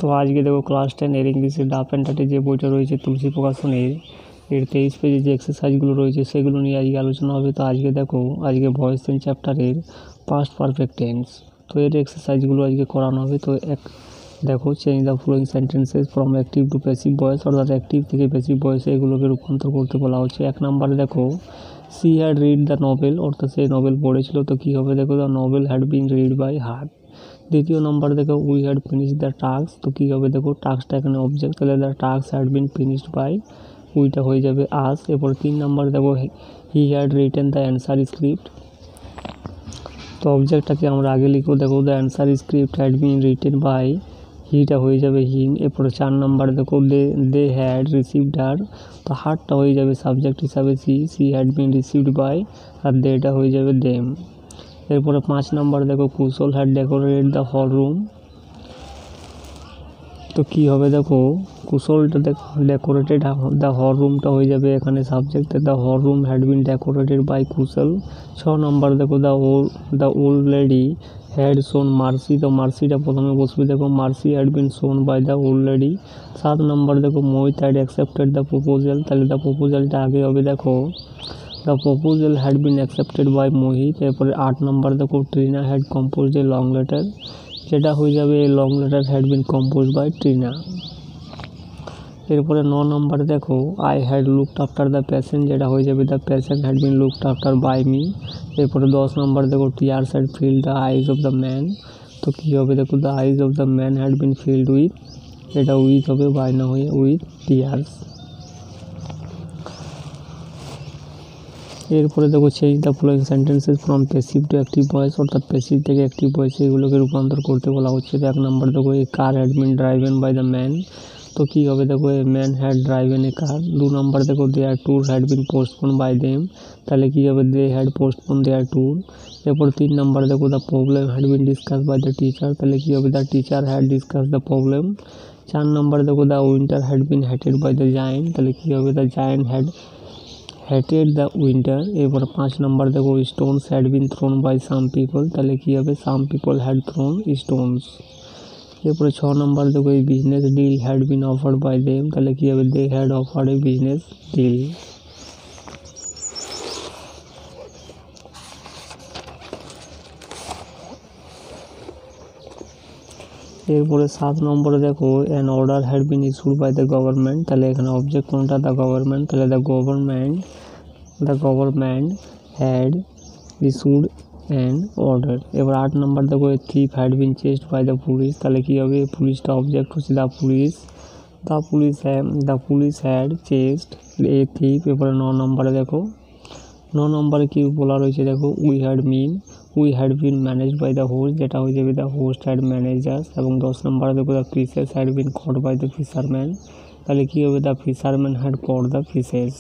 তো আজকে দেখো ক্লাস 10 এর ইংলিশের ডাফ অ্যান্ড ডার্টি যে বইটা রয়েছে তুলসী প্রকাশনের এর 23 পেজে যে এক্সারসাইজগুলো রয়েছে সেগুলো নিয়ে আজকে আলোচনা হবে। তো আজকে দেখো ভয়েস চেঞ্জ চ্যাপ্টারের পাস্ট পারফেক্ট টেন্স, তো এর এক্সারসাইজগুলো আজকে করানো হবে। তো দেখো change the following sentences from active to passive voice, অর্থাৎ অ্যাক্টিভ থেকে প্যাসিভ ভয়েসে এগুলোকে রূপান্তর করতে বলা হচ্ছে। 1 নম্বরে দেখো she had read the novel, অর্থাৎ সেই নভেল পড়েছিল। তো কী হবে দেখো, the novel had been read by her. দ্বিতীয় নম্বর দেখো we had finish the task, তো কী হবে দেখো টাস্কটা এখানে অবজেক্ট, তাহলে the task had been finished by উইটা হয়ে যাবে আস। এরপর 3 নম্বর দেখো he had written the answer script, তো অবজেক্টটাকে আমরা আগে লিখবো। দেখো the answer script had been written by হিটা হয়ে যাবে হিম। এরপরে 4 নম্বর দেখো দে হ্যাড রিসিভড হার, তো হারটা হয়ে যাবে সাবজেক্ট হিসাবে she had been received by, আর দেটা হয়ে যাবে দেম। এরপরে 5 নম্বর দেখো Kushal had decorated the hall room, তো কী হবে দেখো কুশলটা ডেকোরেটেড দ্য হল রুমটা হয়ে যাবে এখানে সাবজেক্টে, the hall room had been decorated by Kushal. 6 নম্বর দেখো the old lady had shown mercy, তো মার্সিটা প্রথমে বসবে, দেখো mercy had been shown by the old lady. 7 নম্বর দেখো Mohit had accepted the proposal, তাহলে দ্য প্রপোজালটা আগে হবে, দেখো the proposal had been accepted by Mohit. এরপরে 8 নম্বর দেখো Trina had composed a long letter, যেটা হয়ে যাবে long letter had bin compose by Trina. এরপরে 9 নম্বর দেখো I had looked after the patient, যেটা হয়ে যাবে the patient had been looked after by me. এরপরে 10 নম্বর দেখো tears had filled the eyes of the man, তো কী হবে দেখো the eyes of the man had been filled with, এটা উইথ হবে বাই না হয়ে উইথ টিয়ার্স। এরপরে দেখো change the following sentences from passive to active voice, অর্থাৎ প্যাসিভ থেকে অ্যাক্টিভ ভয়েসে এগুলোকে রূপান্তর করতে বলা হচ্ছে। 1 নম্বর দেখো a car had been driven by the man, তো কী হবে দেখো a man had driven a car. 2 নম্বর দেখো their tour had been postpone by them, তাহলে কী হবে they had postpone their tour. এরপর 3 নম্বর দেখো the problem had been discuss by the teacher, তাহলে কী হবে the teacher had discuss the problem. 4 নম্বর দেখো the winter had been hated by the giant, তাহলে কী হবে the giant had hated the winter. এরপর 5 নম্বর দেখো stones had been thrown by some people, তাহলে কী হবে some people had thrown stones. এরপরে 6 নম্বর দেখো এই business deal had been offered by them, তাহলে কী হবে they had offered a business deal. এরপরে 7 নম্বরে দেখো an order had been issued by the government, তাহলে এখানে অবজেক্ট কোনটা দ্য গভর্নমেন্ট, তাহলে the government had issued an order. এবার 8 নম্বর দেখো a thief had been chased by the police, তাহলে কী হবে পুলিশটা অবজেক্ট হচ্ছে the police had chased a thief. এরপরে 9 নম্বরে দেখো 9 নম্বরে কী বলা রয়েছে দেখো we had been managed by the host, যেটা হয়ে যাবে দ্য হোস্ট হ্যাড ম্যানেজার্স। এবং 10 নম্বরে দেখো the fishes had been caught by the fisherman, তাহলে কী হবে the fisherman had caught the fishes.